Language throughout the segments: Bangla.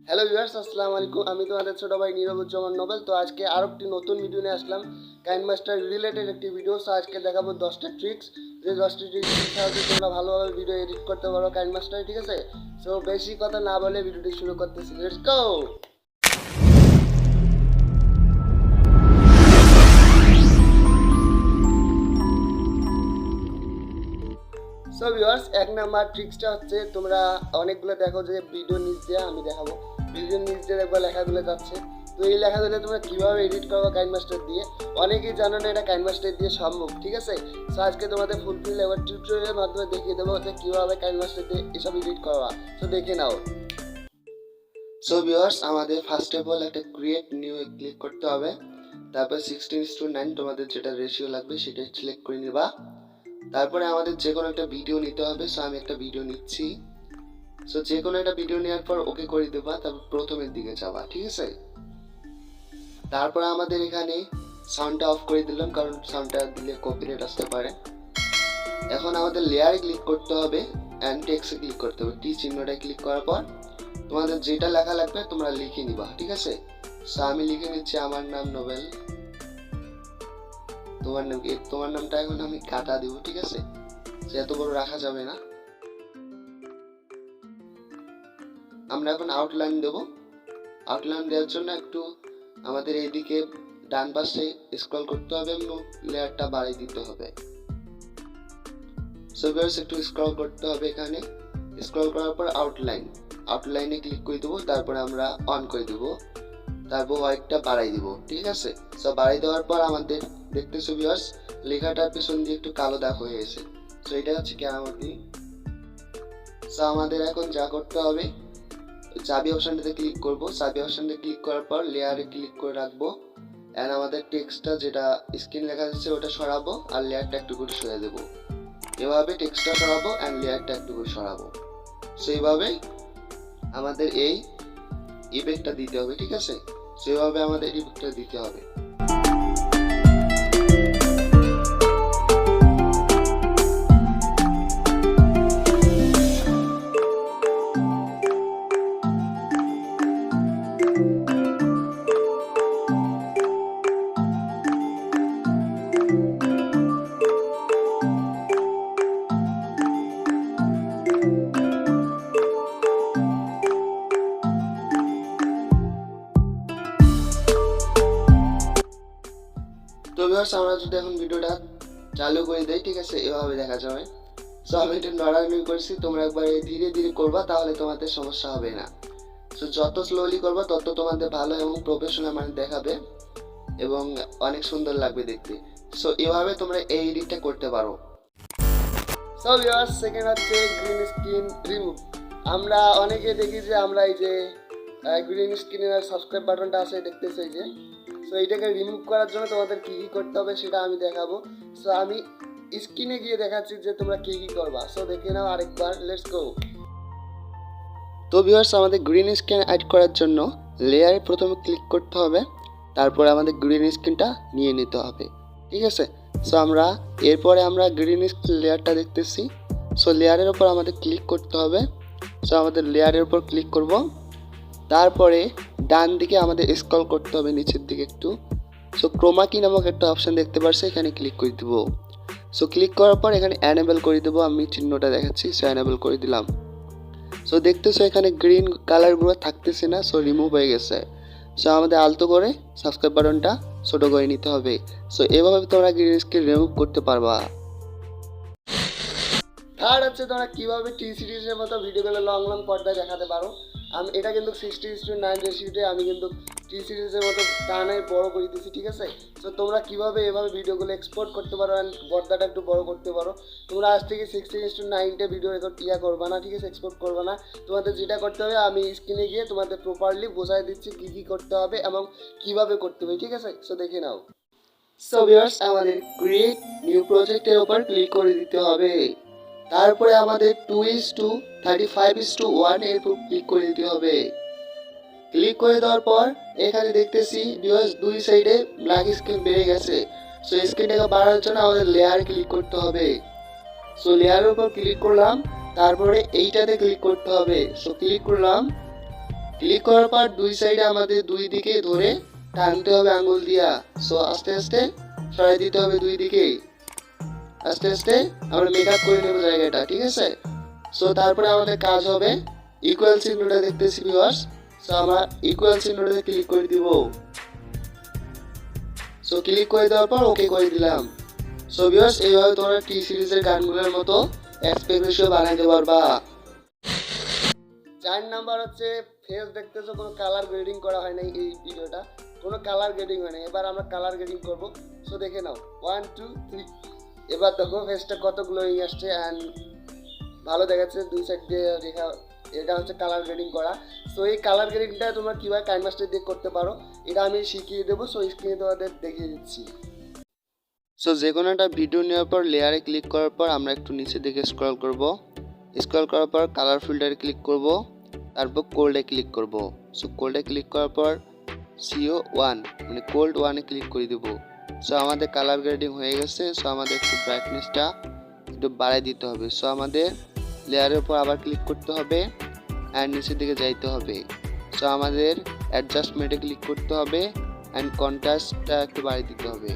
হ্যালো ভিউয়ার্স, আসসালামু আলাইকুম। আমি তোমাদের ছোট ভাই নীরবুজ্জামান নোবেল। তো আজকে আরও একটি নতুন ভিডিও নিয়ে আসলাম, কাইনমাস্টার রিলেটেড একটি ভিডিও। সো আজকে দেখাবো 10টা ট্রিক্স, যে 10টি ট্রিক্স সাহায্যে তোমরা ভালোভাবে ভিডিও এডিট করতে পারো কাইনমাস্টারে, ঠিক আছে? সো বেশি কথা না বলে ভিডিওটি শুরু করতেছি, লেটস গো। সো ভিউয়ার্স, এক নাম্বার ট্রিক্সটা হচ্ছে, তোমরা অনেকগুলো দেখো যে ভিডিও নিচ দিয়ে, আমি দেখাবো ভিডিও নিচ দিয়ে দেখবা লেখাগুলো যাচ্ছে। তো এই লেখাগুলো তোমরা কীভাবে এডিট করবো কাইনমাস্টার দিয়ে, অনেকেই জানো না এটা কাইনমাস্টার দিয়ে সম্ভব, ঠিক আছে? সো আজকে তোমাদের ফুলফিল এবার টিউটোরিয়ালের মাধ্যমে দেখিয়ে দেবো যে কীভাবে কাইনমাস্টার দিয়ে এসব এডিট করবা। সো দেখে নাও। সো ভিউয়ার্স, আমাদের ফার্স্ট অফ অল একটা ক্রিয়েট নিউ ক্লিক করতে হবে। তারপর 16:9 তোমাদের যেটা রেশিও লাগবে সেটা সিলেক্ট করে নিবা। তারপরে আমাদের যে কোনো একটা ভিডিও নিতে হবে। সো আমি একটা ভিডিও নিচ্ছি। সো যে কোনো একটা ভিডিও নেওয়ার পর ওকে করে দেবা, তারপর প্রথমের দিকে যাবা, ঠিক আছে? তারপরে আমাদের এখানে সাউন্ডটা অফ করে দিলাম, কারণ সাউন্ডটা দিলে কপিরাইট আসতে পারে। এখন আমাদের লেয়ারে ক্লিক করতে হবে অ্যান্ড টেক্সটে ক্লিক করতে হবে। টি চিহ্নটায় ক্লিক করার পর তোমাদের যেটা লেখা লাগবে তোমরা লিখে নিবা, ঠিক আছে? সো আমি লিখে নিচ্ছি আমার নাম নোবেল। তোমার নামটা এখন আমি কাটা দিব, ঠিক আছে? সে এত বড় রাখা যাবে না। আমরা এখন আউটলাইন দেব। আউটলাইন দেওয়ার জন্য একটু আমাদের এইদিকে ডান পাশে স্ক্রল করতে হবে এবং লেয়ারটা বাড়িয়ে দিতে হবে। সো ভিউয়ার্স, একটু স্ক্রল করতে হবে। এখানে স্ক্রল করার পর আউটলাইনে ক্লিক করে দেবো। তারপরে আমরা অন করে দেবো। তারপর হোয়াইটটা বাড়াই দিব, ঠিক আছে? সো বাড়াই দেওয়ার পর আমাদের দেখতেছো ভিউয়ার্স, লেখাটার পেছন দিয়ে একটু কালো দাগ হয়ে গেছে। সো এটা হচ্ছে কেরামতি। সো আমাদের এখন যা করতে হবে, চাবি অপশনটাতে ক্লিক করব। চাবি অপশনটা ক্লিক করার পর লেয়ারে ক্লিক করে রাখবো অ্যান্ড আমাদের টেক্সটটা যেটা স্ক্রিন লেখা যাচ্ছে ওটা সরাবো আর লেয়ারটা একটু করে সরিয়ে দেবো। এভাবে টেক্সটটা সরাবো অ্যান্ড লেয়ারটা একটু করে সরাবো। সো এইভাবেই আমাদের এই ইফেক্টটা দিতে হবে, ঠিক আছে? সো এইভাবে আমাদের ইফেক্টটা দিতে হবে। তো ভিউয়ার্স, আমরা যদি এখন ভিডিওটা চালু করে দেই, ঠিক আছে? এভাবে দেখা যাবে। সো আমি এটা নড়ানড়ি করছি, তোমরা একবার ধীরে ধীরে করবা, তাহলে তোমাদের সমস্যা হবে না। সো যত স্লোলি করবা তত তোমাদের ভালো এবং প্রফেশনাল মানে দেখাবে এবং অনেক সুন্দর লাগবে দেখতে। সো এভাবে তোমরা এই এডিটটা করতে পারো। সো ভিউয়ার্স, সেকেন্ড হচ্ছে গ্রিন স্ক্রিন রিমুভ। আমরা অনেকে দেখি যে আমরা এই যে গ্রিন স্ক্রিনের সাবস্ক্রাইব বাটনটা আছে, দেখতেছো এই যে। সো এইটাকে রিমুভ করার জন্য তোমাদের কী কী করতে হবে সেটা আমি দেখাবো। সো আমি স্ক্রিনে গিয়ে দেখাচ্ছি যে তোমরা কী কী করবা। সো দেখে নাও আরেকবার, লেটস গো। তো ভিউয়ার্স, আমাদের গ্রিন স্ক্রিন অ্যাড করার জন্য লেয়ারে প্রথমে ক্লিক করতে হবে। তারপরে আমাদের গ্রিন স্ক্রিনটা নিয়ে নিতে হবে, ঠিক আছে? সো এরপরে আমরা গ্রিন স্ক্রিন লেয়ারটা দেখতেছি। সো লেয়ারের ওপর আমাদের ক্লিক করতে হবে। সো আমাদের লেয়ারের উপর ক্লিক করব। তারপরে ডান দিকে আমাদের স্ক্রল করতে হবে নিচের দিকে একটু। সো ক্রোমা কি নামক একটা অপশান দেখতে পাচ্ছি, এখানে ক্লিক করে দেবো। সো ক্লিক করার পর এখানে অ্যানেবল করে দেবো। আমি চিহ্নটা দেখাচ্ছি, সো অ্যানেবল করে দিলাম। সো দেখতেছো এখানে গ্রিন কালারগুলো থাকতেছে না, সো রিমুভ হয়ে গেছে। সো আমাদের আলতো করে সাবস্ক্রাইব বাটনটা ছোটো করে নিতে হবে। সো এভাবে তোমরা গ্রিন স্ক্রিন রিমুভ করতে পারবা। থার্ড হচ্ছে, তোমরা কীভাবে টি সিরিজের মতো ভিডিওগুলো লং লং পর্দায় দেখাতে পারো। এটা কিন্তু 60:9 রেশিওতে আমি কিন্তু টি সিরিজের মতো টানে বড় করে দিয়েছি, ঠিক আছে? সো তোমরা কীভাবে এভাবে ভিডিওগুলো এক্সপোর্ট করতে পারো অ্যান্ড পর্দাটা একটু বড় করতে পারো। তোমরা আজ থেকে 60:9 ভিডিও রেকর্ড করবা না, ঠিক আছে? এক্সপোর্ট করবা না। তোমাদের যেটা করতে হবে, আমি স্ক্রিনে গিয়ে তোমাদের প্রপারলি বোঝাই দিচ্ছি কী কী করতে হবে এবং কীভাবে করতে হবে, ঠিক আছে? সো দেখে নাও। সো ভিউয়ার্স, আমাদের ক্রিয়েট নিউ প্রজেক্টের উপর ক্লিক করে দিতে হবে। তারপরে আমাদের 2:35:1 এর উপর ক্লিক করে দিতে হবে। ক্লিক করে দেওয়ার পর এখানে দেখতেছি ভিউয়ার্স, দুই সাইডে ব্ল্যাক স্ক্রিন বেড়ে গেছে। সো স্ক্রিনটাকে বাড়ানোর জন্য আমাদের লেয়ার ক্লিক করতে হবে। সো লেয়ারের উপর ক্লিক করলাম, তারপরে এইটাতে ক্লিক করতে হবে। সো ক্লিক করলাম, ক্লিক করার পর দুই সাইডে আমাদের দুই দিকে ধরে টানতে হবে আঙ্গুল দিয়া। সো আস্তে আস্তে সরাই দিতে হবে দুই দিকে। আস্তে আস্তে আমরা মেকআপ করে নেব জায়গাটা, ঠিক আছে? সো তারপরে আমাদের কাজ হবে ইকুয়াল চিহ্নটা দেখতেছি ভিউয়ার্স। সো আমরা ইকুয়াল চিহ্নটাতে ক্লিক করে দিব। সো ক্লিক করে দেওয়ার পর ওকে করে দিলাম। সো ভিউয়ার্স এইভাবে তোমরা টি সিরিজের গানগুলোর মতো অ্যাসপেক্ট রেশিও বানাইতে পারবা। 4 নাম্বার হচ্ছে ফেস দেখতেছো কোনো কালার গ্রেডিং করা হয় নাই এই ভিডিওটা, কোনো কালার গ্রেডিং হয় নাই। এবার আমরা কালার গ্রেডিং করব। সো দেখে নাও 1 2 3। এবার দেখো ফেসটা কত গ্লোয়িং আসছে অ্যান্ড ভালো দেখাচ্ছে দুই সাইড দিয়ে রেখা। এটা হচ্ছে কালার গ্রেডিং করা। সো এই কালার গ্রেডিংটা তোমরা কীভাবে কাইনমাস্টার দিয়ে করতে পারো এটা আমি শিখিয়ে দেবো। সো স্ক্রিনে তোমাদের দেখিয়ে দিচ্ছি। সো যে কোনো একটা ভিডিও নেওয়ার পর লেয়ারে ক্লিক করার পর আমরা একটু নিচে দিকে স্ক্রল করব। স্ক্রল করার পর কালার ফিল্টারে ক্লিক করব, তারপর কোল্ডে ক্লিক করব। সো কোল্ডে ক্লিক করার পর CO1 মানে কোল্ড 1-এ ক্লিক করে দেব। সো আমাদের কালার গ্রেডিং হয়ে গেছে। সো আমাদের একটু ব্রাইটনেসটা একটু বাড়াই দিতে হবে। সো আমাদের লেয়ারের উপর আবার ক্লিক করতে হবে অ্যান্ড নিচের দিকে যাইতে হবে। সো আমাদের অ্যাডজাস্টমেন্টে ক্লিক করতে হবে অ্যান্ড কন্ট্রাস্টটা একটু বাড়িয়ে দিতে হবে,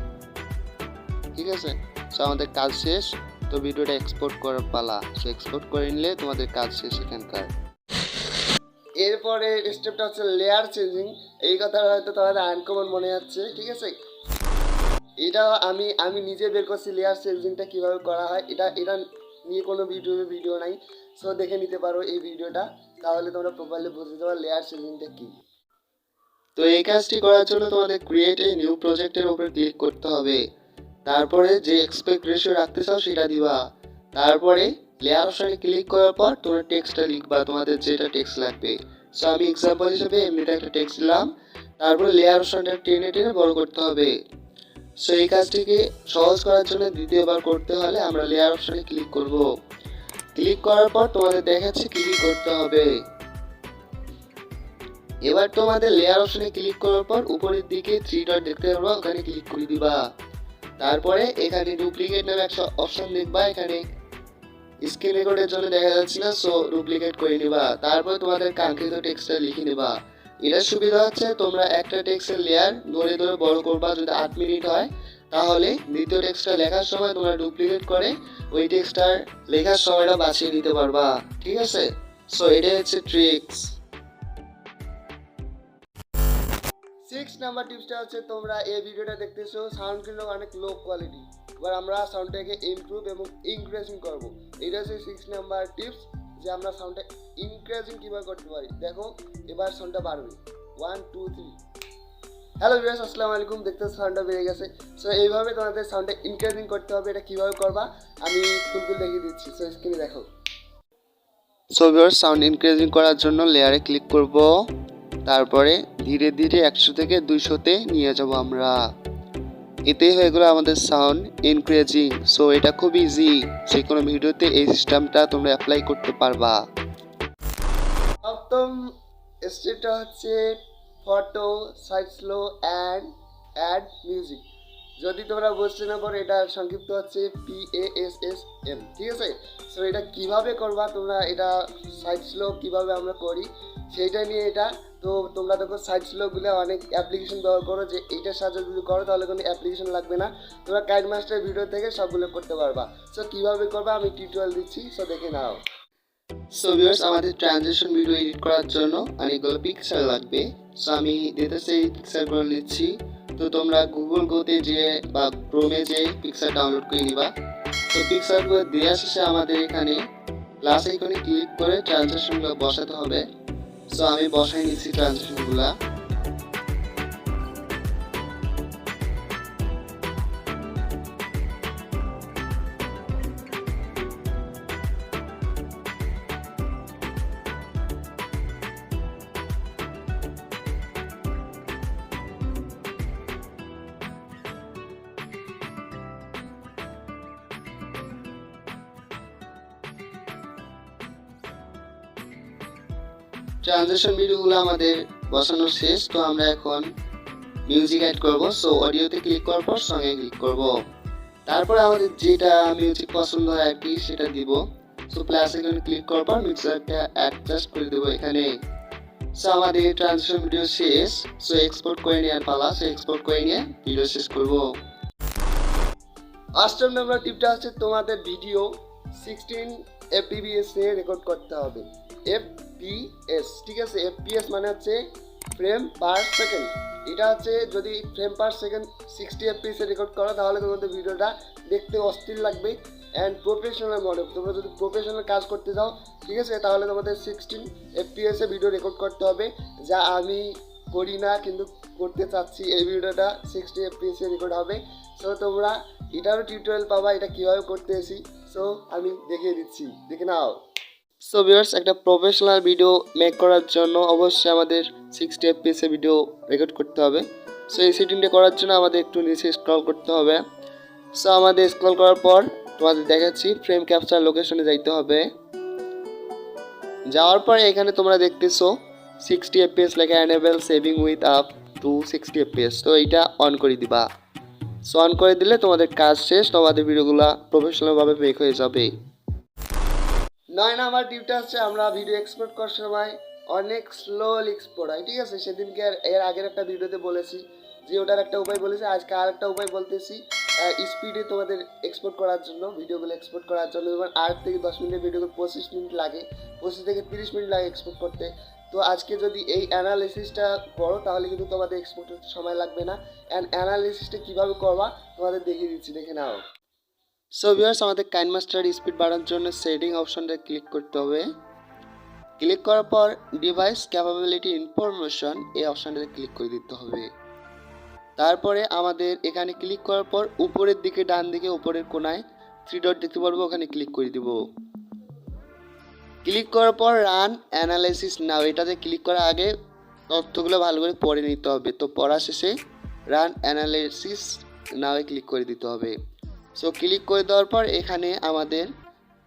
ঠিক আছে? সো আমাদের কাজ শেষ। তো ভিডিওটা এক্সপোর্ট করার পালা। সো এক্সপোর্ট করে নিলে তোমাদের কাজ শেষ এখানকার। এরপরে স্টেপটা হচ্ছে লেয়ার চেঞ্জিং। এই কথাটা হয়তো তোমাদের আনকমন মনে যাচ্ছে, ঠিক আছে? এটা আমি নিজে বের করছি লেয়ার চেঞ্জিংটা কীভাবে করা হয়। এটা নিয়ে কোনো ভিডিও নাই। সো দেখে নিতে পারো এই ভিডিওটা, তাহলে তোমরা প্রপারলি বুঝতে পারো লেয়ার চেঞ্জিংটা কী। তো এই কাজটি করার জন্য তোমাদের ক্রিয়েট এ নিউ প্রজেক্টের উপর ক্লিক করতে হবে। তারপরে যে এক্সপেক্ট রেশিও রাখতে চাও সেটা দিবা। তারপরে লেয়ার অপশনে ক্লিক করার পর তোমরা টেক্সটটা লিখবা, তোমাদের যেটা টেক্সট লাগবে। সো আমি এক্সাম্পল হিসেবে এমনিটা একটা টেক্সট দিলাম। তারপরে লেয়ার অপশনটা টেনে টেনে বড় করতে হবে। সো এই কাজটিকে সহজ করার জন্য দ্বিতীয়বার করতে হলে আমরা লেয়ার অপশনে ক্লিক করব। ক্লিক করার পর তোমাদের দেখাচ্ছে কি কি করতে হবে। এবার তোমাদের লেয়ার অপশনে ক্লিক করার পর উপরের দিকে 3 ডট দেখতে পারবা, ওখানে ক্লিক করে দিবা। তারপরে এখানে ডুপ্লিকেট নামে একটা অপশন দেখবা, এখানে স্ক্রিন রেকর্ডের জন্য দেখা যাচ্ছে না। সো ডুপ্লিকেট করে নিবা। তারপর তোমাদের কাঙ্ক্ষিত টেক্সটটা লিখে নেবা। এটার সুবিধা হচ্ছে তোমরা একটা টেক্সটের লেয়ার ধরে ধরে বড় করবা। যদি 8 মিনিট হয় তাহলে দ্বিতীয় টেক্সটটা লেখার সময় তোমরা ডুপ্লিকেট করে ওই টেক্সটটার লেখার সময়টা বাঁচিয়ে নিতে পারবা, ঠিক আছে? সো এটাই হচ্ছে ট্রিক্স। 6 নাম্বার টিপসটা হচ্ছে তোমরা এই ভিডিওটা দেখতেছো সাউন্ড কিন্তু অনেক লো কোয়ালিটি। এবার আমরা সাউন্ডটাকে ইমপ্রুভ এবং ইনক্রিজিং করব। এটা হচ্ছে 6 নাম্বার টিপস, যে আমরা সাউন্ডটা ইনক্রিজিং কীভাবে করতে পারি। দেখো এবার সাউন্ডটা বাড়বে। 1 2 3। হ্যালো ভিউয়ার্স, আসসালামু আলাইকুম। দেখতে সাউন্ডটা বেড়ে গেছে। সো এইভাবে তোমাদের সাউন্ডটা ইনক্রিজিং করতে হবে। এটা কীভাবে করবা আমি ফুলফিল দেখিয়ে দিচ্ছি। সো স্ক্রিনে দেখো। সো ভিউয়ার্স সাউন্ড ইনক্রিজিং করার জন্য লেয়ারে ক্লিক করব। তারপরে ধীরে ধীরে 100 থেকে 200-তে নিয়ে যাব আমরা। এতেই হয়ে গেল আমাদের সাউন্ড ইনক্রিজিং। সো এটা খুব ইজি, যে কোনো ভিডিওতে এই সিস্টেমটা তোমরা অ্যাপ্লাই করতে পারবা। প্রথম স্টেপটা হচ্ছে photo slide show and add music. যদি তোমরা বুঝতে না পারো এটা সংক্ষিপ্ত হচ্ছে PASSM, ঠিক আছে? সো এটা কিভাবে করবা তোমরা, এটা সাইড স্লো কিভাবে আমরা করি সেইটা নিয়ে এটা। তো তোমরা দেখো সাইড স্লোগুলো অনেক অ্যাপ্লিকেশন ব্যবহার করো, যে এইটার সাহায্যে যদি করো তাহলে কোনো অ্যাপ্লিকেশন লাগবে না, তোমরা কাইনমাস্টার ভিডিও থেকে সবগুলো করতে পারবা। সো কীভাবে করবা আমি টিউটোরিয়াল দিচ্ছি, সো দেখে নাও। সো ভিউয়ার্স আমাদের ট্রানজিশন ভিডিও এডিট করার জন্য অনেকগুলো পিকচার লাগবে। সো আমি দিতেছি এই পিকচারগুলো নিচ্ছি। তো তোমরা গুগল গোতে যে বা ক্রোমে যে পিকচার ডাউনলোড করে নিবা। তো পিকচারগুলো দেওয়া শেষে আমাদের এখানে প্লাস আইকনে ক্লিক করে ট্রানজিশনগুলো বসাতে হবে। সো আমি বসাই নিচ্ছি ট্রানজিশনগুলো। ট্রানজিশন ভিডিওগুলো আমাদের বসানো শেষ। তো আমরা এখন মিউজিক অ্যাড করব। সো অডিওতে ক্লিক করার পর সঙ্গে ক্লিক করব। তারপর আমাদের যেটা মিউজিক পছন্দ হয় আর কি সেটা দিব। সো প্লাস আইকনে ক্লিক করার পর মিক্সারটা অ্যাডজাস্ট করে দেবো এখানে। সো আমাদের ট্রানজিশন ভিডিও শেষ। সো এক্সপোর্ট করে নেওয়ার পালা। সো এক্সপোর্ট করে নিয়ে ভিডিও শেষ করব। 8 নম্বর টিপটা হচ্ছে তোমাদের ভিডিও 16 fps এ রেকর্ড করতে হবে। fps, ঠিক আছে? fps মানে হচ্ছে ফ্রেম পার সেকেন্ড। এটা হচ্ছে যদি ফ্রেম পার সেকেন্ড 60 fps এ রেকর্ড করো তাহলে তোমাদের ভিডিওটা দেখতে অস্থির লাগবে অ্যান্ড প্রফেশনাল মনে হবে। তোমরা যদি প্রফেশনাল কাজ করতে যাও, ঠিক আছে, তাহলে তোমাদের 16 fps এ ভিডিও রেকর্ড করতে হবে, যা আমি করি না কিন্তু করতে চাচ্ছি। এই ভিডিওটা 60 fps এ রেকর্ড হবে। সো তোমরা এটারও টিউটোরিয়াল পাবা, এটা কীভাবে করতে এসি। সো আমি দেখিয়ে দিচ্ছি, দেখে নাও। সো ভিউয়ার্স, একটা প্রফেশনাল ভিডিও মেক করার জন্য অবশ্যই আমাদের 60 fps এ ভিডিও রেকর্ড করতে হবে। সো এই সেটিংটা করার জন্য আমাদের একটু নিচে স্ক্রল করতে হবে। সো আমাদের স্ক্রল করার পর তোমাদের দেখাচ্ছি ফ্রেম ক্যাপচার লোকেশনে যাইতে হবে। যাওয়ার পরে এখানে তোমরা দেখতেছো 60 fps লেখা enable saving with up to 60 fps। তো এইটা অন করে দিবা। সো অন করে দিলে তোমাদের কাজ শেষ, তোমাদের ভিডিওগুলো প্রফেশনালভাবে মেক হয়ে যাবে। 9 নাম্বার টিপটা হচ্ছে আমরা ভিডিও এক্সপোর্ট করার সময় অনেক স্লোলি এক্সপোর্ট হয়, ঠিক আছে? সেদিনকে এর আগের একটা ভিডিওতে বলেছি যে ওটার একটা উপায় বলেছি, আজকে আর একটা উপায় বলতেছি স্পিডে তোমাদের এক্সপোর্ট করার জন্য, ভিডিওগুলো এক্সপোর্ট করার জন্য। যেমন 8 থেকে 10 মিনিটের ভিডিওগুলো 25 মিনিট লাগে, 25 থেকে 30 মিনিট লাগে এক্সপোর্ট করতে। তো আজকে যদি এই অ্যানালিসিসটা করো তাহলে কিন্তু তোমাদের এক্সপোর্টের সময় লাগবে না। অ্যান্ড অ্যানালিসিসটা কীভাবে করবা তোমাদের দেখিয়ে দিচ্ছি, দেখে নাও। সো ভিউয়ার্স, আমাদের কাইনমাস্টার স্পিড বাড়ানোর জন্য সেটিং অপশনটা ক্লিক করতে হবে। ক্লিক করার পর ডিভাইস ক্যাপাবিলিটি ইনফরমেশন এই অপশনটাতে ক্লিক করে দিতে হবে। তারপরে আমাদের এখানে ক্লিক করার পর উপরের দিকে ডান দিকে উপরের কোনায় 3 ডট দেখতে পারবো, ওখানে ক্লিক করে দিব। ক্লিক করার পর রান অ্যানালাইসিস নাও, এটাতে ক্লিক করার আগে তথ্যগুলো ভালো করে পড়ে নিতে হবে। তো পড়া শেষে রান অ্যানালাইসিস নাওয়ে ক্লিক করে দিতে হবে। সো ক্লিক করে দেওয়ার পর এখানে আমাদের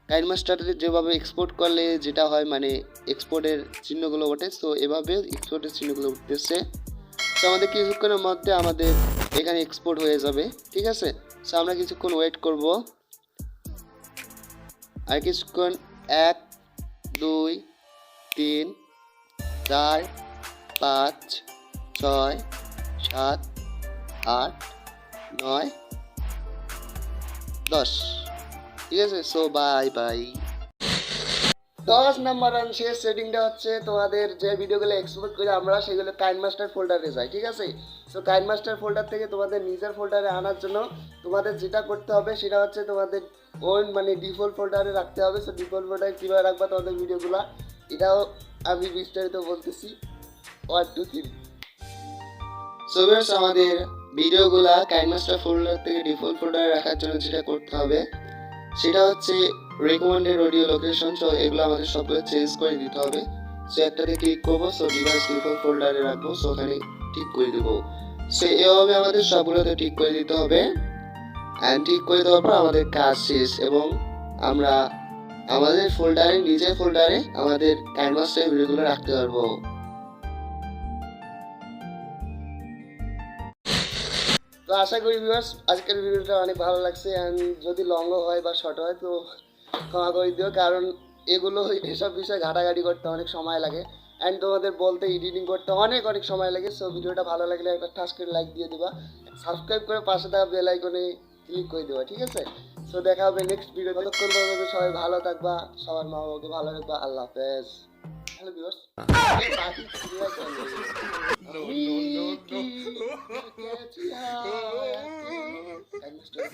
কাইনমাস্টারে যেভাবে এক্সপোর্ট করলে যেটা হয়, মানে এক্সপোর্টের চিহ্নগুলো ওঠে, সো এভাবে এক্সপোর্টের চিহ্নগুলো উঠতেছে। সো আমাদের কিছুক্ষণের মধ্যে আমাদের এখানে এক্সপোর্ট হয়ে যাবে, ঠিক আছে? সো আমরা কিছুক্ষণ ওয়েট করব। আর কিছুক্ষণ 1 2 3 4 5 6 7 8 9 10, ঠিক আছে? So bye bye. 10 নাম্বার অংশের সেটিংটা হচ্ছে তোমাদের যে ভিডিওগুলো এক্সপোর্ট করে আমরা সেগুলো কাইনমাস্টার ফোল্ডারে যাই, ঠিক আছে? সো কাইনমাস্টার ফোল্ডার থেকে তোমাদের নিজের ফোল্ডারে আনার জন্য তোমাদের যেটা করতে হবে সেটা হচ্ছে তোমাদের ওন মানে ডিফল্ট ফোল্ডারে রাখতে হবে। সো ডিফল্ট ফোল্ডারে কীভাবে রাখবা তোমাদের ভিডিওগুলো, এটাও আমি বিস্তারিত বলতেছি। 1 2 3। সো ভিউয়ার্স, আমাদের ভিডিওগুলো কাইনমাস্টার ফোল্ডার থেকে ডিফল্ট ফোল্ডারে রাখার জন্য যেটা করতে হবে সেটা হচ্ছে রেকমেন্ডেড অডিও লোকেশন। সো এগুলো আমাদের সবগুলো চেঞ্জ করে দিতে হবে। সো একটাতে ক্লিক করবো, সো ডিভাইস ডিফল্ট ফোল্ডারে রাখবো, সো ওখানে ঠিক করে দেবো। সো এভাবে আমাদের সবগুলোতে ঠিক করে দিতে হবে। অ্যান্ড ঠিক করে দেওয়ার পর আমাদের কাজ শেষ এবং আমরা আমাদের ফোল্ডারে, নিজের ফোল্ডারে আমাদের কাইনমাস্টার ভিডিওগুলো রাখতে পারবো। তো আশা করি ভিউয়ার্স আজকের ভিডিওটা অনেক ভালো লাগছে। অ্যান্ড যদি লংও হয় বা শর্ট হয় তো ক্ষমা করে দিও, কারণ এগুলো এসব বিষয়ে ঘাটাঘাটি করতে অনেক সময় লাগে অ্যান্ড তোমাদের বলতে এডিটিং করতে অনেক সময় লাগে। সো ভিডিওটা ভালো লাগলে একটা ঠাস করে লাইক দিয়ে দেবা, সাবস্ক্রাইব করে পাশে থাকা বেল আইকনে ক্লিক করে দেবা, ঠিক আছে? সো দেখা হবে নেক্সট ভিডিও। ততক্ষণ পর্যন্ত সবাই ভালো থাকবা, সবার মা বাবাকে ভালো রাখবা। আল্লাহ হাফেজ। Hello viewers, I must have